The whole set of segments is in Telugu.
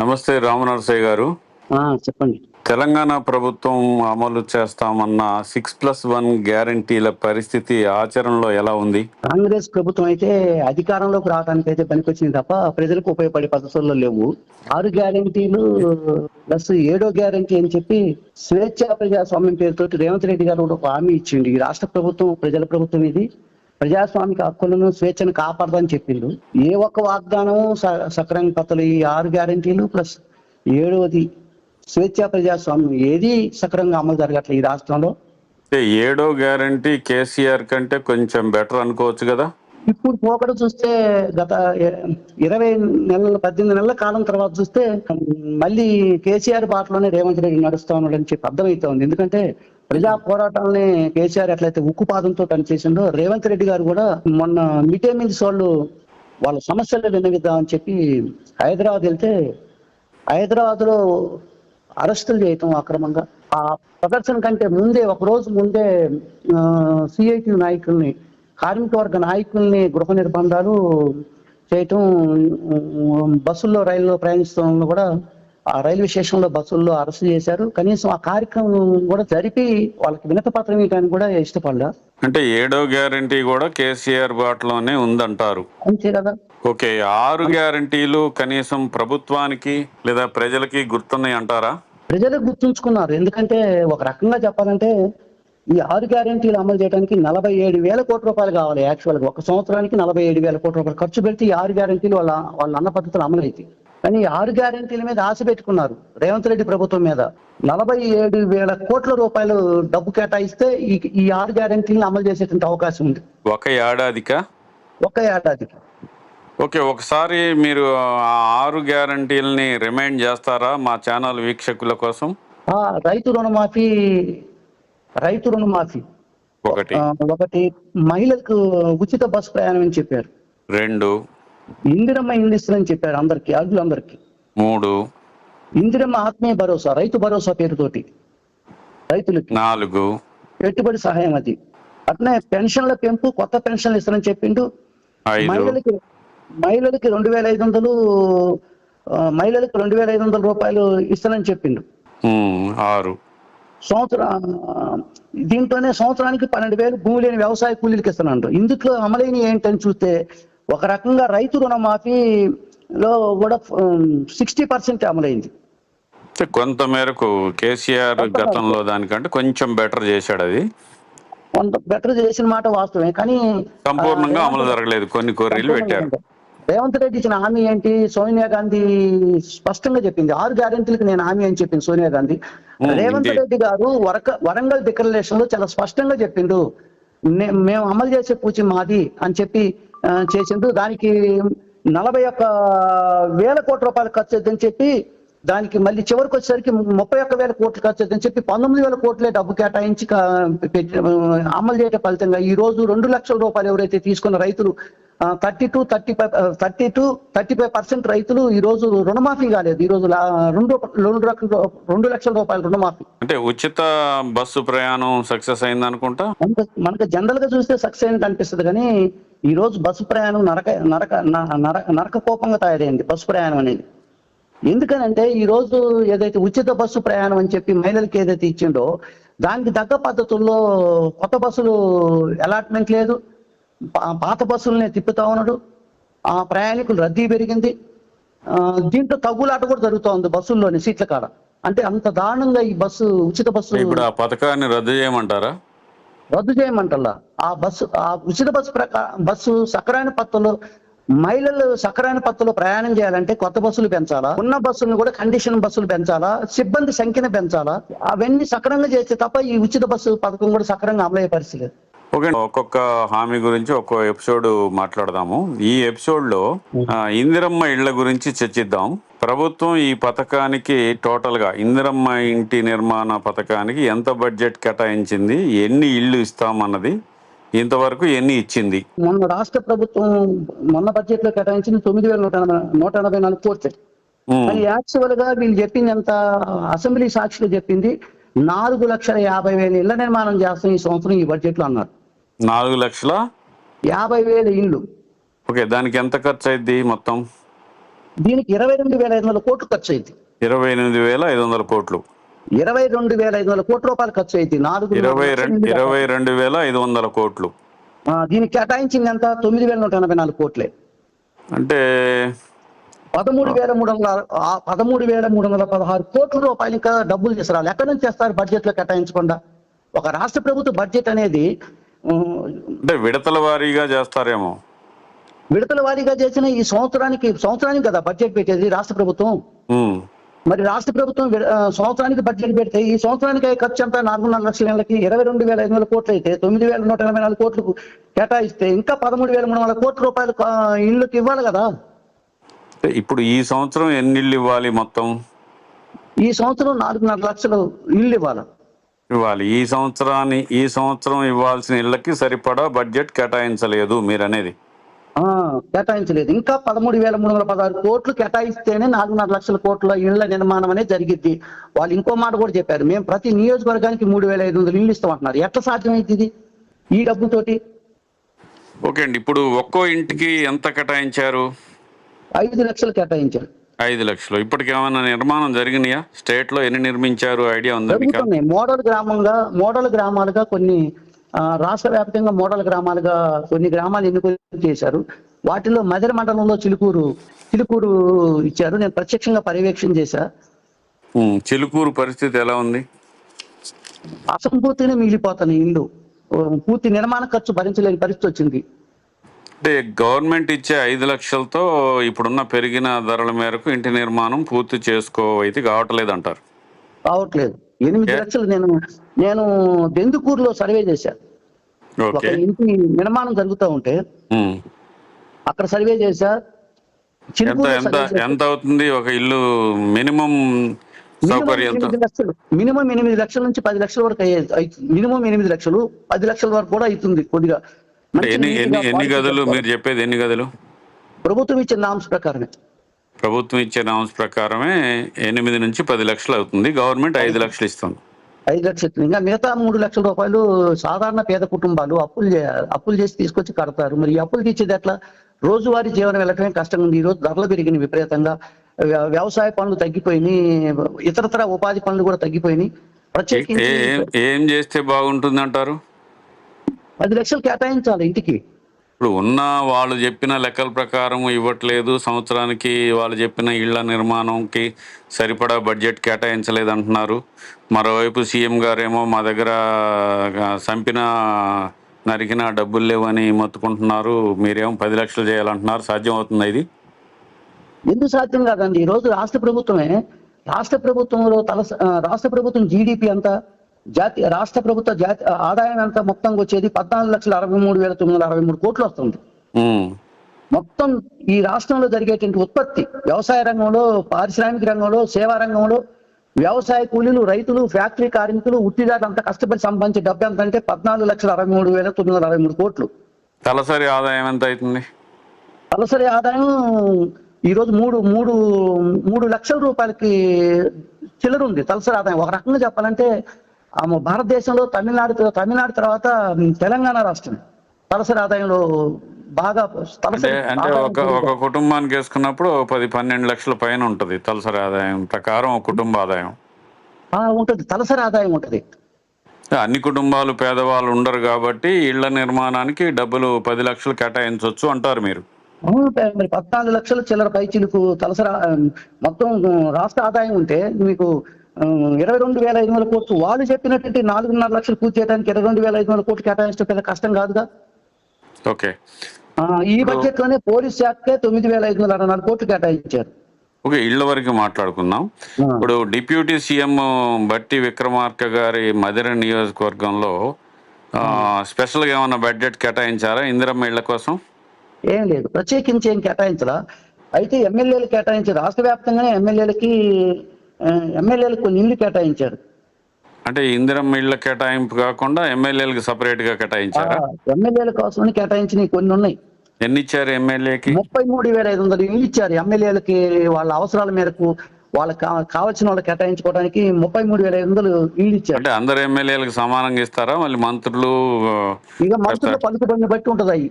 నమస్తే రామనరసయ్య గారు. చెప్పండి. తెలంగాణ ప్రభుత్వం అమలు చేస్తామన్న 6+1 గ్యారంటీల పరిస్థితి ఆచరణలో ఎలా ఉంది? కాంగ్రెస్ ప్రభుత్వం అయితే అధికారంలోకి రావడానికి అయితే పనికొచ్చింది తప్ప ప్రజలకు ఉపయోగపడే పద్ధతుల్లో లేవు. 6 గ్యారంటీలు ప్లస్ 7వ గ్యారంటీ అని చెప్పి స్వేచ్ఛా ప్రజాస్వామ్యం పేరుతోటి రేవంత్ రెడ్డి గారు కూడా ఒక హామీ ఇచ్చిండు. ఈ రాష్ట్ర ప్రభుత్వం ప్రజల ప్రభుత్వం, ఇది ప్రజాస్వామిక హక్కులను స్వేచ్ఛను కాపాడదని చెప్పిండు. ఏ ఒక్క వాగ్దానం సక్రమంగా పత్తలు ఈ 6 గ్యారంటీలు ప్లస్ 7వది స్వేచ్ఛా ప్రజాస్వామ్యం ఏది సక్రమంగా అమలు జరగట్లేదు ఈ రాష్ట్రంలో. 7వ గ్యారంటీ కేసీఆర్ కంటే కొంచెం బెటర్ అనుకోవచ్చు కదా. ఇప్పుడు పోకడ చూస్తే గత 18 నెలల కాలం తర్వాత చూస్తే మళ్ళీ కేసీఆర్ బాటలోనే రేవంత్ రెడ్డి నడుస్తా ఉన్నాడని చెప్పి అర్థమవుతోంది. ఎందుకంటే ప్రజా పోరాటాలని కేసీఆర్ ఎట్లయితే ఉక్కుపాదంతో పనిచేసిండో రేవంత్ రెడ్డి గారు కూడా మొన్న మిడ్ డే మీల్స్ వాళ్ళ సమస్యలు విన్నవిద్దామని చెప్పి హైదరాబాద్ వెళ్తే హైదరాబాద్ లో అరెస్టులు చేయటం అక్రమంగా, ఆ ప్రదర్శన కంటే ముందే ఒక రోజు ముందే సిఐటి నాయకుల్ని, కార్మిక వర్గ నాయకుల్ని గృహ నిర్బంధాలు చేయటం, బస్సుల్లో రైల్లో ప్రయాణిస్తున్న కూడా ఆ రైల్వే స్టేషన్లో బస్సుల్లో అరెస్ట్ చేశారు. కనీసం ఆ కార్యక్రమం కూడా జరిపి వాళ్ళకి వినతిపత్రం ఇవ్వడానికి కూడా ఇష్టపడ్డా. అంటే 7వ గ్యారంటీ కూడా కేసీఆర్ బాటలోనే ఉందంటారు. అంతే కదా. ఓకే, 6 గ్యారంటీలు కనీసం ప్రభుత్వానికి లేదా ప్రజలకి గుర్తున్నాయి అంటారా? ప్రజలకు గుర్తుంచుకున్నారు. ఎందుకంటే ఒక రకంగా చెప్పాలంటే ఈ 6 గ్యారంటీలు అమలు చేయడానికి 47,000 కోట్ల రూపాయలు కావాలి. యాక్చువల్గా ఒక సంవత్సరానికి 47,000 కోట్ల రూపాయలు ఖర్చు పెడితే ఈ 6 గ్యారంటీలు వాళ్ళ అన్న పద్ధతులు అమలు అవుతాయి. కానీ ఈ 6 గ్యారంటీల మీద ఆశ పెట్టుకున్నారు రేవంత్ రెడ్డి ప్రభుత్వం మీద. 47,000 కోట్ల రూపాయలు డబ్బు కేటాయిస్తే ఈ 6 గ్యారంటీలను అమలు చేసేటువంటి అవకాశం ఉంది ఒక ఏడాదికి. ఓకే, ఒకసారి మీరు ఆ 6 గ్యారంటీలని రిమైండ్ చేస్తారా మా ఛానల్ వీక్షకుల కోసం? రైతు రుణమాఫీ ఒకటి, మహిళలకు ఉచిత బస్సు ప్రయాణం అని చెప్పారు. 2, ఇందిరమ్మ ఇండ్లు అని చెప్పారు అందరికి, అర్హులందరికీ. 3, ఇందిరమ్మ ఆత్మీయ భరోసా, రైతు భరోసా పేరుతోటి రైతులకి. 4, పెట్టుబడి సహాయం. అది అట్నే పెన్షన్ల పెంపు, కొత్త పెన్షన్లు ఇస్తానని చెప్పిండు. 5, మహిళలకి 2,500 రూపాయలు ఇస్తానని చెప్పిండు. 6, దీంట్లోనే సంవత్సరానికి 12,000 భూమి లేని వ్యవసాయ కూలీలకు ఇస్తానంటారు. ఇందులో అమలైన ఏంటని చూస్తే ఒక రకంగా రైతు రుణమాఫీలో కూడా 60% అమలైంది. కొంత మేరకు కేసీఆర్ గతంలో దానికంటే కొంచెం బెటర్ చేశాడు. అది కొంత బెటర్ చేసిన మాట వాస్తవమే, కానీ సంపూర్ణంగా అమలు జరగలేదు. కొన్ని కొర్రీలు పెట్టారు. రేవంత్ రెడ్డి ఇచ్చిన హామీ ఏంటి? సోనియా గాంధీ స్పష్టంగా చెప్పింది 6 గ్యారెంటీలకు నేను హామీ అని చెప్పింది సోనియా గాంధీ. రేవంత్ రెడ్డి గారు వరంగల్ డిక్లరేషన్ లో చాలా స్పష్టంగా చెప్పిండు, మేము అమలు చేసే పూచి మాది అని చెప్పి చేసిండు. దానికి 41,000 కోట్ల రూపాయలు ఖర్చు అవుతుందని చెప్పి, దానికి మళ్ళీ చివరికి వచ్చేసరికి 31,000 కోట్లు ఖర్చు అవుతుందని చెప్పి 19,000 కోట్లే డబ్బు కేటాయించి అమలు చేయడం ఫలితంగా ఈ రోజు 2 లక్షల రూపాయలు ఎవరైతే తీసుకున్న రైతులు 35% రైతులు ఈ రోజు రుణమాఫీ కాలేదు. ఈ రోజు 2 లక్షల రూపాయలు రుణమాఫీ. అంటే ఉచిత బస్సు ప్రయాణం సక్సెస్ అయింది అనుకుంటా. మనకు జనరల్ గా చూస్తే సక్సెస్ అయింది అనిపిస్తుంది, కానీ ఈ రోజు బస్సు ప్రయాణం నరక కోపంగా తయారైంది బస్సు ప్రయాణం అనేది. ఎందుకనంటే ఈ రోజు ఏదైతే ఉచిత బస్సు ప్రయాణం అని చెప్పి మహిళలకు ఏదైతే ఇచ్చిండో దానికి తగ్గ పద్ధతుల్లో కొత్త బస్సులు అలాట్మెంట్ లేదు, పాత బస్సులనే తిప్పుతా ఉన్నాడు. ఆ ప్రయాణికులు రద్దీ పెరిగింది. దీంట్లో తగ్గులాట కూడా జరుగుతూ ఉంది బస్సుల్లోని సీట్ల కాడ. అంటే అంత దారుణంగా ఈ ఉచిత బస్సు ఇప్పుడు ఆ పథకాన్ని రద్దు చేయమంటారా? రద్దు చేయమంటారా? ఆ ఉచిత బస్సు సక్రమైన పద్ధతిలో మహిళలు సక్రమైన పద్ధతిలో ప్రయాణం చేయాలంటే కొత్త బస్సులు పెంచాలా, ఉన్న బస్సులను కూడా కండిషన్ బస్సులు పెంచాలా, సిబ్బంది సంఖ్యను పెంచాలా, అవన్నీ సక్రంగా చేస్తే తప్ప ఈ ఉచిత బస్సు పథకం కూడా సక్రంగా అమలయ్యే పరిస్థితి లేదు. ఓకే, ఒక్కొక్క హామీ గురించి ఒక్కో ఎపిసోడ్ మాట్లాడదాము. ఈ ఎపిసోడ్ లో ఇందిరమ్మ ఇళ్ల గురించి చర్చిద్దాం. ప్రభుత్వం ఈ పథకానికి టోటల్ గా ఇందిరమ్మ ఇంటి నిర్మాణ పథకానికి ఎంత బడ్జెట్ కేటాయించింది, ఎన్ని ఇళ్లు ఇస్తామన్నది, ఇంతవరకు ఎన్ని ఇచ్చింది? మొన్న రాష్ట్ర ప్రభుత్వం మొన్న బడ్జెట్ లో కేటాయించింది 9,184 కోట్లు. కానీ యాక్చువల్ గా వీళ్ళు చెప్పింది ఎంత? అసెంబ్లీ సాక్షిలో చెప్పింది 4,50,000 ఇళ్ల నిర్మాణం చేస్తాం ఈ సంవత్సరం ఈ బడ్జెట్ లో అన్నారు. 4,50,000 ఇళ్ళు. ఓకే, దానికి ఎంత ఖర్చు అయింది మొత్తం? దీనికి 22,500 కోట్లు ఖర్చు అయింది. 28,500 కోట్లు. 22,500 కోట్ల రూపాయలు ఖర్చు అయింది. 22,500 కోట్లు. దీనికి కేటాయించింది ఎంత? 9,184 కోట్లే. అంటే 13,316 కోట్ల రూపాయలు ఇంకా డబ్బులు తీసుకురావాలి. ఎక్కడి నుంచి చేస్తారు బడ్జెట్ లో కేటాయించకుండా? ఒక రాష్ట్ర ప్రభుత్వ బడ్జెట్ అనేది అంటే విడతల వారీగా చేస్తారేమో. విడతల వారీగా చేసిన ఈ సంవత్సరానికి కదా బడ్జెట్ పెట్టేది రాష్ట్ర ప్రభుత్వం. మరి రాష్ట్ర ప్రభుత్వం సంవత్సరానికి బడ్జెట్ పెడితే ఈ సంవత్సరానికి ఖర్చు ఎంత? 4.5 లక్షల నెలలకి 22,500 కోట్లు అయితే 9,184 కోట్లు కేటాయిస్తే ఇంకా 13,300 కోట్ల రూపాయలు ఇళ్ళకి ఇవ్వాలి కదా. ఇప్పుడు ఈ సంవత్సరం ఎన్ని ఇళ్ళు ఇవ్వాలి మొత్తం? ఈ సంవత్సరం 4.5 లక్షలు ఇళ్ళు ఇవ్వాలి. ఈ సంవత్సరం ఇవ్వాల్సిన ఇళ్ళకి సరిపడా బడ్జెట్ కేటాయించలేదు మీరు అనేది. కేటాయించలేదు. ఇంకా 13,316 కోట్లు కేటాయిస్తేనే 4.5 లక్షల కోట్ల ఇళ్ల నిర్మాణం అనేది జరిగిద్ది. వాళ్ళు ఇంకో మాట కూడా చెప్పారు, మేము ప్రతి నియోజకవర్గానికి 3,500 ఇళ్ళు ఇస్తామంటున్నారు. ఎట్లా సాధ్యమైంది ఇది ఈ డబ్బుతోటి? ఓకే అండి, ఇప్పుడు ఒక్కో ఇంటికి ఎంత కేటాయించారు? 5 లక్షలు కేటాయించారు. 5 లక్షలు. ఇప్పటికేమైనా నిర్మాణం జరిగినాయా? స్టేట్ లో ఎన్ని నిర్మించారు ఐడియా ఉందా? మోడల్ గ్రామాలుగా కొన్ని రాష్ట్ర వ్యాప్తంగా మోడల్ గ్రామాలుగా కొన్ని గ్రామాలు ఎన్నిక చేశారు. వాటిలో మధుర మండలంలో చిలుకూరు ఇచ్చారు. నేను ప్రత్యక్షంగా పర్యవేక్షణ చేశా. చిలుకూరు పరిస్థితి ఎలా ఉంది? అసంపూర్తిగా మిగిలిపోతాను ఇల్లు. పూర్తి నిర్మాణ ఖర్చు భరించలేని పరిస్థితి వచ్చింది. అంటే గవర్నమెంట్ ఇచ్చే 5 లక్షలతో ఇప్పుడున్న పెరిగిన ధరల మేరకు ఇంటి నిర్మాణం పూర్తి చేసుకోవైతే కావట్లేదు అంటారు. కావట్లేదు. 8 లక్షలు నేను దెందుకూరులో సర్వే చేశాను. ఒక ఇంటి నిర్మాణం జరుగుతూ ఉంటే అక్కడ సర్వే చేశా. ఎంత అవుతుంది ఒక ఇల్లు మినిమం సౌకర్యాలతో? మినిమం 8 లక్షల నుంచి 10 లక్షల వరకు మినిమం 8 లక్షలు 10 లక్షల వరకు కూడా అవుతుంది. కొద్దిగా ఎన్ని గదులు మీరు చెప్పేది? ఎన్ని గదులు? ప్రభుత్వం ఇచ్చే నామ్స్ ప్రకారమే. ప్రభుత్వం ఇచ్చే నామ్స్ ప్రకారమే 8 నుంచి 10 లక్షలు అవుతుంది. గవర్నమెంట్ 5 లక్షలు ఇస్తుంది. 5 లక్షలు. ఇంకా మిగతా 3 లక్షల రూపాయలు సాధారణ పేద కుటుంబాలు అప్పులు చేసి తీసుకొచ్చి కడతారు. మరి ఈ అప్పులు తీర్చేది ఎట్లా? రోజువారీ జీవనం వెళ్ళటమే కష్టంగా ఉంది. ఈ రోజు ధరలు పెరిగిన విపరీతంగా, వ్యవసాయ పనులు తగ్గిపోయినాయి, ఇతరతర ఉపాధి పనులు కూడా తగ్గిపోయినాయి. ప్రత్యేకించి ఏం చేస్తే బాగుంటుంది అంటారు? 10 లక్షలు కేటాయించాలి ఇంటికి. ఇప్పుడు ఉన్న వాళ్ళు చెప్పిన లెక్కల ప్రకారం ఇవ్వట్లేదు. సంవత్సరానికి వాళ్ళు చెప్పిన ఇళ్ల నిర్మాణంకి సరిపడా బడ్జెట్ కేటాయించలేదు అంటున్నారు. మరోవైపు సీఎం గారేమో మా దగ్గర నరికిన డబ్బులు లేవని మొత్తుకుంటున్నారు. మీరేమో 10 లక్షలు చేయాలంటున్నారు. సాధ్యం అవుతుందా ఇది? ఎందుకు సాధ్యం కాదండి? ఈరోజు రాష్ట్ర ప్రభుత్వం జీడిపి అంత రాష్ట్ర ప్రభుత్వ ఆదాయం ఎంత మొత్తంగా వచ్చేది? 14,63,963 కోట్లు వస్తుంది. మొత్తం ఈ రాష్ట్రంలో జరిగేటువంటి ఉత్పత్తి, వ్యవసాయ రంగంలో, పారిశ్రామిక రంగంలో, సేవా రంగంలో, వ్యవసాయ కూలీలు, రైతులు, ఫ్యాక్టరీ కార్మికులు, ఉట్టిదారులు అంతా కష్టపడి సంపాదించే డబ్బు ఎంత అంటే 14,63,963 కోట్లు. తలసరి ఆదాయం ఎంత అవుతుంది? తలసరి ఆదాయం ఈరోజు 3 లక్షల రూపాయలకి చిల్లర ఉంది తలసరి ఆదాయం. ఒక రకంగా చెప్పాలంటే భారతదేశంలో తమిళనాడు తర్వాత తెలంగాణ రాష్ట్రం తలసరి ఆదాయంలో బాగా అంటే ఒక కుటుంబానికి వేసుకున్నప్పుడు 10-12 లక్షల పైన ఉంటుంది తలసరి ఆదాయం ప్రకారం. ఒక కుటుంబ ఆదాయం ఉంటుంది, తలసరి ఆదాయం ఉంటుంది. అన్ని కుటుంబాలు పేదవాళ్ళు ఉండరు కాబట్టి ఇళ్ల నిర్మాణానికి డబ్బులు 10 లక్షలు కేటాయించవచ్చు అంటారు మీరు. మరి 14 లక్షల చిల్లర పైచిలకు తలసరి మొత్తం రాష్ట్ర ఆదాయం ఉంటే మీకు 22,500 కోట్లు. వాళ్ళు చెప్పినట్టు 4.5 లక్షలు పూర్తి చేయడానికి 22,500 కోట్లు కేటాయించడం పెద్ద కష్టం కాదుగా. ఓకే, ఈ బడ్జెట్ లోనే పోలీస్ శాఖకే 9,564 కోట్లు కేటాయించారు. ఓకే, ఇళ్ల వరకు మాట్లాడుకుందాం. ఇప్పుడు డిప్యూటీ సీఎం బట్టి విక్రమార్క గారి మధిర నియోజకవర్గంలో స్పెషల్ గా ఏమన్నా బడ్జెట్ కేటాయించారా ఇందిరమ్మ ఇళ్ల కోసం? ఏం లేదు, ప్రత్యేకించి ఏం కేటాయించరా. అయితే ఎమ్మెల్యేలు కేటాయించారు. రాష్ట్ర వ్యాప్తంగానే ఎమ్మెల్యేలకు కొన్ని ఇళ్లు కేటాయించారు. అంటే ఇందిరమ్మ ఇళ్ల కేటాయింపు కాకుండా ఎమ్మెల్యేలకు సపరేట్ గా కేటాయించారా? ఎమ్మెల్యేల కోసం కేటాయించినవి కొన్ని ఉన్నాయి. ఎన్ని ఇచ్చారు ఎమ్మెల్యేకి? 33,500 ఇల్లు ఇచ్చారు ఎమ్మెల్యేలకి. వాళ్ళ అవసరాల మేరకు వాళ్ళకి కావాల్సిన వాళ్ళు కేటాయించుకోవడానికి 33,500 ఇల్లు ఇచ్చారు. అంటే అందరు ఎమ్మెల్యేలకు సమానంగా ఇస్తారా? మళ్ళీ మంత్రులు ఇక మంత్రుల పలుకుబడిని బట్టి ఉంటుంది.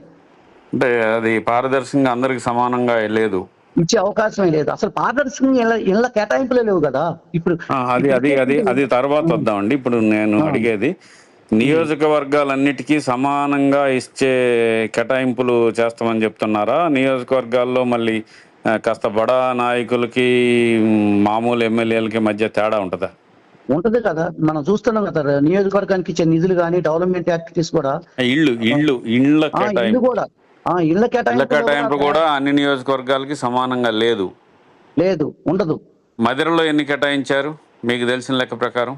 అంటే అది పారదర్శకంగా అందరికి సమానంగా లేదు. ఇచ్చే అవకాశమే లేదు. అసలు పారదర్శకంగా ఇళ్ళ కేటాయింపులే లేవు కదా ఇప్పుడు. అది ఇప్పుడు అది అది అది తర్వాత వద్దామండి. ఇప్పుడు నేను ఆ, అడిగేది నియోజకవర్గాలన్నిటికీ సమానంగా ఇచ్చే కేటాయింపులు చేస్తామని చెప్తున్నారా? నియోజకవర్గాల్లో మళ్ళీ కాస్త బడా నాయకులకి మామూలు ఎమ్మెల్యేలకి మధ్య తేడా ఉంటుందా? ఉంటది కదా, మనం చూస్తున్నాం కదా, నియోజకవర్గానికి ఇచ్చే నిధులు కానీ డెవలప్మెంట్ యాక్టివిటీస్ కూడా. ఇళ్ళు ఆ, ఇళ్ళు ఇళ్ళ ఇల్లు కేటాయింపు కూడా, ఇళ్ళ ఇళ్ళ కేటాయింపుల్లో కూడా కేటాయింపు కూడా అన్ని నియోజకవర్గాలకి సమానంగా లేదు. లేదు, ఉండదు. మదిరలో ఎన్ని కేటాయించారు మీకు తెలిసిన లెక్క ప్రకారం?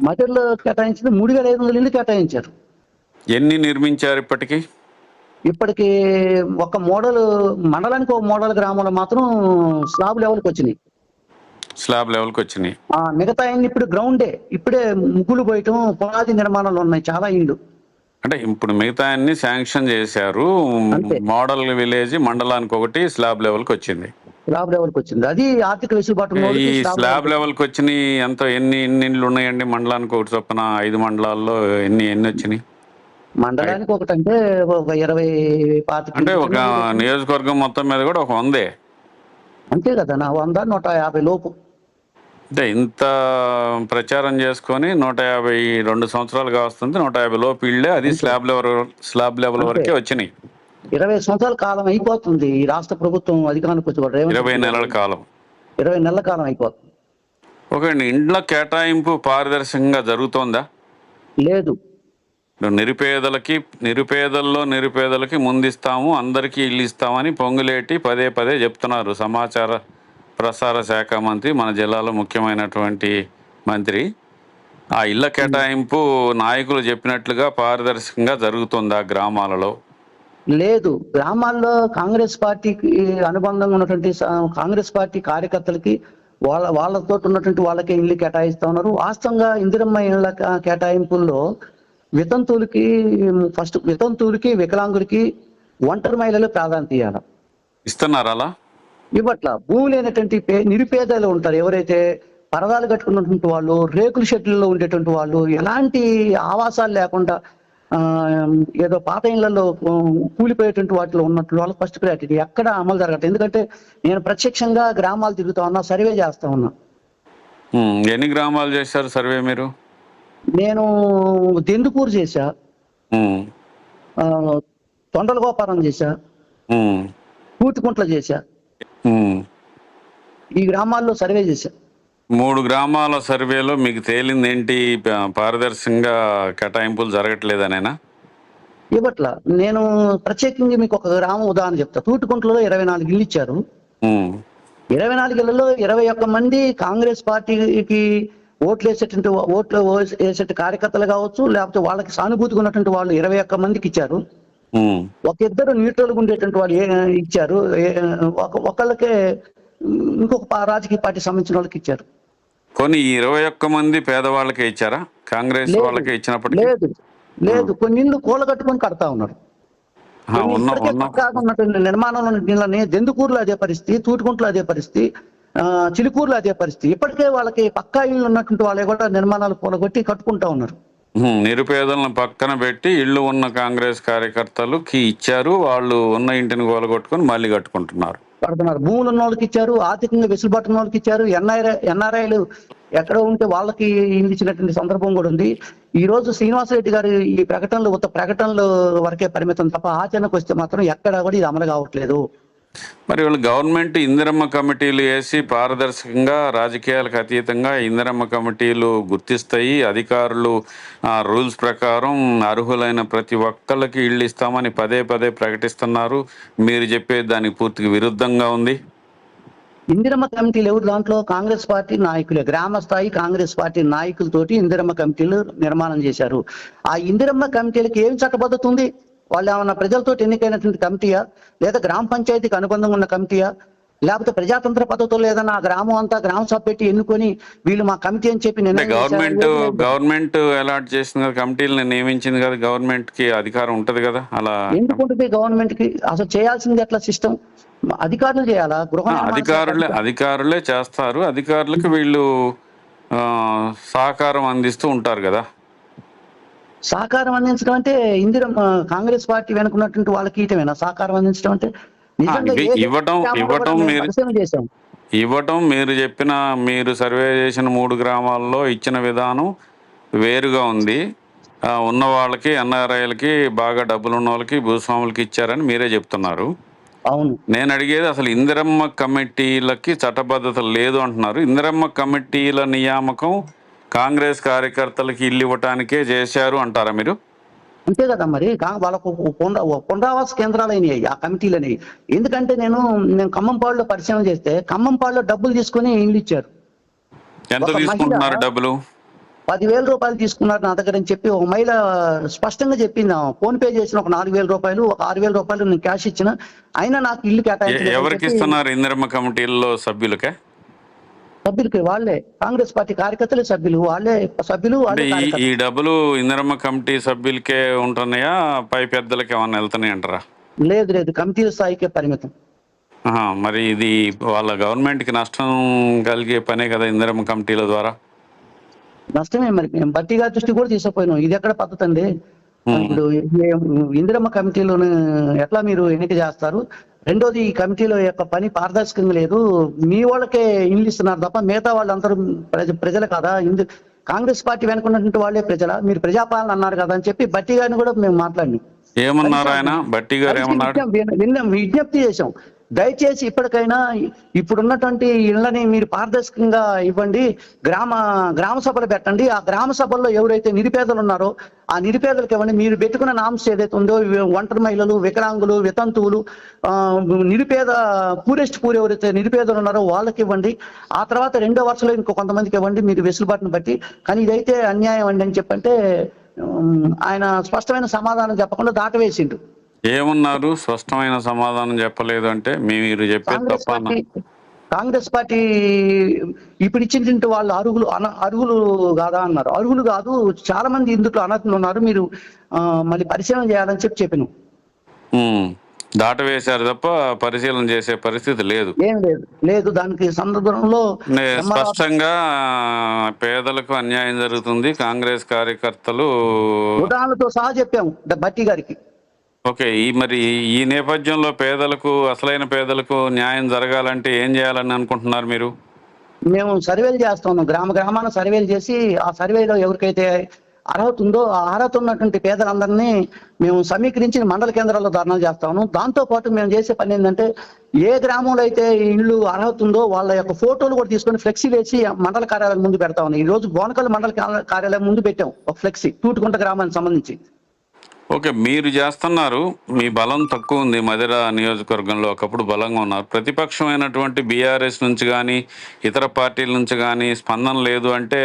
మధ్యలో కేటాయించింది 3,500 ఇల్లు కేటాయించారు. ఎన్ని నిర్మించారు ఇప్పటికీ? ఇప్పటికి ఒక మోడల్ మండలానికి ఒక మోడల్ గ్రామంలో మాత్రం స్లాబ్ లెవెల్కి వచ్చినాయి. స్లాబ్ లెవెల్కి వచ్చినాయి. మిగతా అన్ని ఇప్పుడు గ్రౌండే, ఇప్పుడే ముగ్గులు పోయటం, పునాది నిర్మాణాలు ఉన్నాయి చాలా ఇళ్ళు. అంటే ఇప్పుడు మిగతా అన్ని శాంక్షన్ చేశారు. అంతే. మోడల్ విలేజ్ మండలానికి ఒకటి స్లాబ్ లెవెల్కి వచ్చింది. స్లాబ్ లెవెల్కి వచ్చింది, అది ఆర్థిక వెసులుబాటు ఈ ఉన్నోళ్ళకి స్లాబ్ లెవెల్కి వచ్చినాయి ఎంత, ఎన్ని ఇండ్లు ఉన్నాయండి మండలానికి ఒకటి చొప్పున? 5 మండలాల్లో ఎన్ని వచ్చినాయి? మండలానికి ఒకటంటే ఒక 20-25 అంటే ఒక నియోజకవర్గం మొత్తం మీద కూడా ఒక 100. అంతే కదా, 100-150 లోపు. అంటే ఇంత ప్రచారం చేసుకొని 152 సంవత్సరాలుగా వస్తుంది, 150 లోపు ఇళ్ళే, అది స్లాబ్ లెవెల్ వరకే వచ్చినాయి. 20 సంవత్సరాల కాలం అయిపోతుంది ఈ రాష్ట్ర ప్రభుత్వం అధికారానికి వచ్చి కూడా. 20 నెలల కాలం. 20 నెలల కాలం అయిపోతుంది. ఓకే అండి. ఇండ్ల కేటాయింపు పారదర్శకంగా జరుగుతోందా? లేదు. నిరుపేదలకి ముందిస్తాము, అందరికీ ఇల్లు ఇస్తామని పొంగులేటి పదే పదే చెప్తున్నారు. సమాచార ప్రసార శాఖ మంత్రి, మన జిల్లాలో ముఖ్యమైనటువంటి మంత్రి. ఆ ఇళ్ల కేటాయింపు నాయకులు చెప్పినట్లుగా పారదర్శకంగా జరుగుతుందా గ్రామాలలో? లేదు. గ్రామాల్లో కాంగ్రెస్ పార్టీకి అనుబంధంగా ఉన్నటువంటి కాంగ్రెస్ పార్టీ కార్యకర్తలకి వాళ్ళతో ఉన్నటువంటి వాళ్ళకి ఇల్లు కేటాయిస్తా ఉన్నారు. వాస్తవంగా ఇందిరమ్మ ఇళ్ల కేటాయింపుల్లో వితంతువులకి వికలాంగులకి ఒంటరి మహిళలు ప్రాధాన్యత ఇవ్వాలి. ఇస్తున్నారు అలా? ఇవ్వట్ల. భూమి లేనటువంటి నిరుపేదలు ఉంటారు ఎవరైతే, పరదాలు కట్టుకున్నటువంటి వాళ్ళు, రేకుల షెడ్లలో ఉండేటువంటి వాళ్ళు, ఎలాంటి ఆవాసాలు లేకుండా ఏదో పాత ఇళ్లలో కూలిపోయేటువంటి వాటిలో ఉన్నటువంటి వాళ్ళు ఫస్ట్ ప్రయారిటీ ఎక్కడ అమలు జరగట్లేదు. ఎందుకంటే నేను ప్రత్యక్షంగా గ్రామాలు తిరుగుతా ఉన్నా, సర్వే చేస్తా ఉన్నా. ఎన్ని గ్రామాలు చేశారు సర్వే మీరు? నేను దెందుకూరు చేశా, తొండల గోపారం చేశా, పూతికుంట్ల చేశా, ఈ గ్రామాల్లో సర్వే చేశా. 3 గ్రామాల సర్వేలో మీకు తేలింది ఏంటి? పారదర్శకంగా కేటాయింపులు జరగట్లేదనేనా? ఇవ్వట్ల. నేను ప్రత్యేకంగా మీకు ఒక గ్రామం ఉదాహరణ చెప్తా. తూటుకుంటలో 24 ఇళ్ళు ఇచ్చారు. 24 ఇళ్లలో 21 మంది కాంగ్రెస్ పార్టీకి ఓట్లు వేసేటువంటి కార్యకర్తలు కావచ్చు, లేకపోతే వాళ్ళకి సానుభూతిగా ఉన్నటువంటి వాళ్ళు 21 మందికి ఇచ్చారు. ఒక ఇద్దరు న్యూట్రల్గా ఉండేటువంటి వాళ్ళు ఇచ్చారు. ఒకళ్ళకే ఇంకొక రాజకీయ పార్టీ సంబంధించిన వాళ్ళకి ఇచ్చారు. కొన్ని 21 మంది పేదవాళ్ళకే ఇచ్చారా? కాంగ్రెస్ వాళ్ళకే ఇచ్చినప్పటికీ? లేదు. కొన్ని ఇళ్ళు కూల కట్టుకొని కడతా ఉన్నారు. నిర్మాణంలో దెందుకూరులో అదే పరిస్థితి, తూటుకుంటలో అదే పరిస్థితి, చిలుకూరులో అదే పరిస్థితి. ఇప్పటికే వాళ్ళకి పక్కా ఇళ్ళు ఉన్నటువంటి వాళ్ళే కూడా నిర్మాణాలు కూలగొట్టి కట్టుకుంటా ఉన్నారు. నిరుపేదలను పక్కన పెట్టి ఇళ్ళు ఉన్న కాంగ్రెస్ కార్యకర్తలకి ఇచ్చారు, వాళ్ళు ఉన్న ఇంటిని కూలగొట్టుకొని మళ్ళీ కట్టుకుంటున్నారు. భూములు ఉన్న వాళ్ళకి ఇచ్చారు, ఆర్థికంగా వెసులుబాటు ఉన్న వాళ్ళకి ఇచ్చారు. ఎన్ఆర్ఐలు ఎక్కడ ఉంటే వాళ్ళకి ఇల్లు ఇచ్చినటువంటి సందర్భం కూడా ఉంది. ఈ రోజు శ్రీనివాసరెడ్డి గారు ఈ ప్రకటనలు వరకే పరిమితం తప్ప ఆచరణకు వస్తే మాత్రం ఎక్కడ కూడా ఇది అమలు కావట్లేదు. మరి వాళ్ళు గవర్నమెంట్ ఇందిరమ్మ కమిటీలు వేసి పారదర్శకంగా, రాజకీయాలకు అతీతంగా ఇందిరమ్మ కమిటీలు గుర్తిస్తాయి, అధికారులు రూల్స్ ప్రకారం అర్హులైన ప్రతి ఒక్కళ్ళకి ఇళ్ళు ఇస్తామని పదే పదే ప్రకటిస్తున్నారు. మీరు చెప్పేది దానికి పూర్తిగా విరుద్ధంగా ఉంది. ఇందిరమ్మ కమిటీలు ఎవరు? దాంట్లో కాంగ్రెస్ పార్టీ నాయకులే, గ్రామ స్థాయి కాంగ్రెస్ పార్టీ నాయకులతోటి ఇందిరమ్మ కమిటీలు నిర్మాణం చేశారు. ఆ ఇందిరమ్మ కమిటీలకి ఏం చట్టబద్ధత ఉంది? వాళ్ళు ఏమన్నా ప్రజలతో ఎన్నికైనటువంటి కమిటీయా, లేదా గ్రామ పంచాయతీకి అనుబంధంగా ఉన్న కమిటీయా, లేకపోతే ప్రజాతంత్ర పద్ధతులు ఏదన్నా ఆ గ్రామం అంతా గ్రామ సభ పెట్టి ఎన్నుకొని వీళ్ళు మా కమిటీ అని చెప్పి గవర్నమెంట్ అలాట్ చేసిన కమిటీలను నియమించింది కదా, గవర్నమెంట్ కి అధికారం ఉంటది కదా. అలా ఎందుకుంటుంది గవర్నమెంట్ కి? అసలు చేయాల్సింది ఎట్లా సిస్టమ్? అధికారులు చేయాలా? అధికారులే చేస్తారు. అధికారులకు వీళ్ళు సహకారం అందిస్తూ ఉంటారు కదా. సహకారం అందించడం అంటే కాంగ్రెస్ పార్టీ వెనుకున్నటువంటి వాళ్ళకి ఇటమేనా సహకారం అందించడం అంటే? నిజంగా ఇవి ఏ ఇవ్వటం గ్రామంలో కూడా ఇవ్వటం మేము మీరు పరిశీలన చేశాం. ఇవ్వటం మీరు చెప్పిన, మీరు సర్వే చేసిన 3 గ్రామాల్లో ఇచ్చిన విధానం వేరుగా ఉంది. ఉన్న వాళ్ళకి, ఎన్ఆర్ఐలకి, బాగా డబ్బులున్న వాళ్ళకి, భూస్వాములకి ఇచ్చారని మీరే చెప్తున్నారు. అవును. నేను అడిగేది అసలు ఇందిరమ్మ కమిటీలకి చట్టబద్ధత లేదు అంటున్నారు. ఇందిరమ్మ కమిటీల నియామకం కాంగ్రెస్ కార్యకర్తలకి ఇల్లు ఇవ్వటానికే చేశారు అంటారా మీరు? అంతే కదా మరి. వాళ్ళకు పునరావాస కేంద్రాలు అయినాయి ఆ కమిటీలని. ఎందుకంటే నేను ఖమ్మంపాడులో పరిశీలన చేస్తే ఖమ్మంపాడులో డబ్బులు తీసుకొని ఇల్లు ఇచ్చారు. ఎంత ఒక మహిళ తీసుకుంటున్నారు డబ్బులు? 10,000 రూపాయలు తీసుకున్నారు నా దగ్గర అని చెప్పి ఒక మహిళ స్పష్టంగా చెప్పింది. ఫోన్ పే చేసిన ఒక 4,000 రూపాయలు, ఒక 6,000 రూపాయలు నేను క్యాష్ ఇచ్చిన, అయినా నాకు ఇల్లు కేటాయించలేదు అని ఎవరికి చెప్పి ఇస్తున్నారు? ఇందిరమ్మ కమిటీల్లో సభ్యులకే? సభ్యులకి, వాళ్ళే కాంగ్రెస్ పార్టీ కార్యకర్తలే సభ్యులు, వాళ్ళే సభ్యులు, అంటే వాళ్ళే ఈ కార్యకర్తలు. డబ్బులు ఇందిరమ్మ కమిటీ సభ్యులకే ఉంటున్నాయా, పై పెద్దలకి ఏమన్నా వెళ్తున్నాయి అంటారా? లేదు లేదు, కమిటీల స్థాయికే పరిమితం. మరి ఇది వాళ్ళ గవర్నమెంట్కి నష్టం కలిగే పనే కదా ఇందిరమ్మ కమిటీల ద్వారా? నష్టమే మరి. మేము బట్టి గారి దృష్టి కూడా తీసుకుపోయినాం. ఇది ఎక్కడ పద్ధతి అండి? ఇప్పుడు ఇందిరమ్మ కమిటీలను ఎట్లా మీరు ఎన్నిక చేస్తారు? రెండోది, ఈ కమిటీల యొక్క పని పారదర్శకంగా లేదు. మీ వాళ్ళకే ఇల్లు ఇస్తున్నారు తప్ప మిగతా వాళ్ళందరూ ప్రజలు కదా. కాంగ్రెస్ పార్టీ వెనుకున్నటువంటి వాళ్ళే ప్రజల, మీరు ప్రజాపాలన అన్నారు కదా అని చెప్పి బట్టి గారిని కూడా మేము మాట్లాడినాం. ఏమన్నారు ఆయన? బట్టి గారు ఏమన్నాడు? విజ్ఞప్తి చేశాం. దయచేసి ఇప్పటికైనా ఇప్పుడున్నటువంటి ఇళ్లని మీరు పారదర్శకంగా ఇవ్వండి, గ్రామ సభలు పెట్టండి. ఆ గ్రామ సభల్లో ఎవరైతే నిరుపేదలు ఉన్నారో ఆ నిరుపేదలకు ఇవ్వండి. మీరు పెట్టుకున్న నామ్స్ ఏదైతే ఉందో, ఒంటరి మహిళలు, వికలాంగులు, వితంతువులు, నిరుపేద పూర్ ఎవరైతే నిరుపేదలు ఉన్నారో వాళ్ళకి ఇవ్వండి. ఆ తర్వాత రెండో వరుసలో ఇంకో కొంతమందికి ఇవ్వండి, మీరు వెసులుబాటును బట్టి. కానీ ఇదైతే అన్యాయం అండి అని చెప్పంటే ఆయన స్పష్టమైన సమాధానం చెప్పకుండా దాటవేసిండు. ఏమన్నారు? స్పష్టమైన సమాధానం చెప్పలేదు అంటే మీరు చెప్పేది తప్ప? కాంగ్రెస్ పార్టీ ఇప్పుడు ఇచ్చిన వాళ్ళు అర్హులు కాదా అన్నారు. అర్హులు కాదు, చాలా మంది ఇందులో అనర్హులు ఉన్నారు, మీరు మళ్ళీ పరిశీలన చేయాలని చెప్పాను. దాటవేశారు తప్ప పరిశీలన చేసే పరిస్థితి లేదు. ఏం లేదు. దానికి సందర్భంలో స్పష్టంగా పేదలకు అన్యాయం జరుగుతుంది, కాంగ్రెస్ కార్యకర్తలు ఉదాహరణతో సహా చెప్పాము బట్టి గారికి. ఓకే. మరి ఈ నేపథ్యంలో అసలైన పేదలకు న్యాయం జరగాలంటే ఏం చేయాలని అనుకుంటున్నారు మీరు? మేము సర్వేలు చేస్తున్నాం, గ్రామాన సర్వేలు చేసి ఆ సర్వేలో ఎవరికైతే అర్హత ఉందో ఆ అర్హత ఉన్నటువంటి పేదలందరినీ మేము సమీకరించి మండల కేంద్రాల్లో ధర్నాలు చేస్తాము. దాంతో పాటు మేము చేసే పని ఏంటంటే, ఏ గ్రామంలో అయితే ఇల్లు అర్హత ఉందో వాళ్ళ యొక్క ఫోటోలు కూడా తీసుకొని ఫ్లెక్సీ వేసి మండల కార్యాలయం ముందు పెడతా ఉన్నాం. ఈ రోజు బోనకల్ మండల కార్యాలయం ముందు పెట్టాం ఒక ఫ్లెక్సీ, తూటుకుంట గ్రామానికి సంబంధించి. ఓకే, మీరు చేస్తున్నారు. మీ బలం తక్కువ ఉంది. మధిర నియోజకవర్గంలో ఒకప్పుడు బలంగా ఉన్నారు. ప్రతిపక్షమైనటువంటి బీఆర్ఎస్ నుంచి కానీ ఇతర పార్టీల నుంచి కానీ స్పందన లేదు అంటే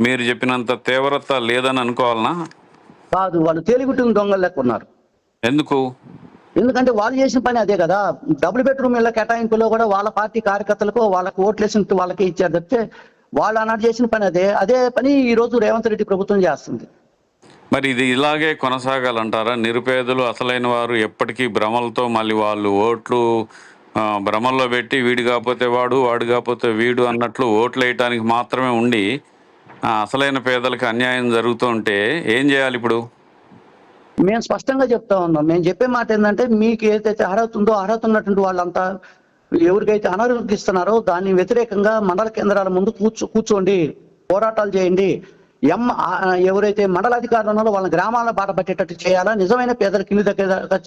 మీరు చెప్పినంత తీవ్రత లేదని అనుకోవాలనా? కాదు, వాళ్ళు తేలిగుట్టిన దొంగలు లెక్క ఉన్నారు. ఎందుకు? ఎందుకంటే వాళ్ళు చేసిన పని అదే కదా. డబుల్ బెడ్రూమ్ ఇళ్ల కేటాయింపులో కూడా వాళ్ళ పార్టీ కార్యకర్తలకు వాళ్ళకి ఓట్లేసిన వాళ్ళకే ఇచ్చారు తప్పితే వాళ్ళు అన్నట్టు చేసిన పని అదే పని ఈ రోజు రేవంత్ రెడ్డి ప్రభుత్వం చేస్తుంది. మరి ఇది ఇలాగే కొనసాగాలంటారా? నిరుపేదలు అసలైన వారు ఎప్పటికీ భ్రమలతో మళ్ళీ వాళ్ళు ఓట్లు భ్రమల్లో పెట్టి వీడు కాకపోతే వాడు కాకపోతే వీడు అన్నట్లు ఓట్లు వేయటానికి మాత్రమే ఉండి అసలైన పేదలకు అన్యాయం జరుగుతూ ఉంటే ఏం చేయాలి ఇప్పుడు? మేము స్పష్టంగా చెప్తా ఉన్నాం. మేము చెప్పే మాట ఏంటంటే, మీకు ఏదైతే అర్హత ఉందో అర్హత ఉన్నటువంటి వాళ్ళంతా ఎవరికైతే అనర్హత ఇస్తున్నారో దాన్ని వ్యతిరేకంగా మండల కేంద్రాల ముందు కూర్చోండి, పోరాటాలు చేయండి. ఎవరైతే మండలాధికారులు ఉన్నారో వాళ్ళని గ్రామాల బాట పట్టేటట్టు చేయాలా. నిజమైన పేదలకు ఇల్లు దగ్గర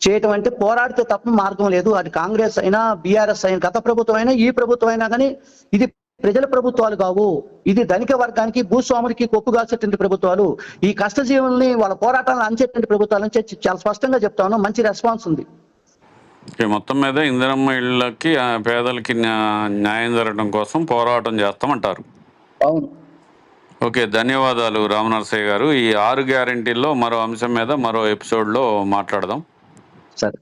చేయటం అంటే పోరాడితే తప్ప మార్గం లేదు. అది కాంగ్రెస్ అయినా బీఆర్ఎస్ అయినా, గత ప్రభుత్వం అయినా ఈ ప్రభుత్వం అయినా కానీ ఇది ప్రజల ప్రభుత్వాలు కావు. ఇది ధనిక వర్గానికి, భూస్వాములకి కొప్పు కాల్చేటువంటి ప్రభుత్వాలు. ఈ కష్టజీవుల్ని వాళ్ళ పోరాటాలను అంచేటువంటి ప్రభుత్వాలని చాలా స్పష్టంగా చెప్తాను. మంచి రెస్పాన్స్ ఉంది. మొత్తం మీద ఇందిరమ్మ ఇళ్ళకి పేదలకి న్యాయం జరగడం కోసం పోరాటం చేస్తామంటారు. అవును. ఓకే, ధన్యవాదాలు రామనరసయ్య గారు. ఈ 6 గ్యారెంటీల్లో మరో అంశం మీద మరో ఎపిసోడ్లో మాట్లాడదాం. సరే.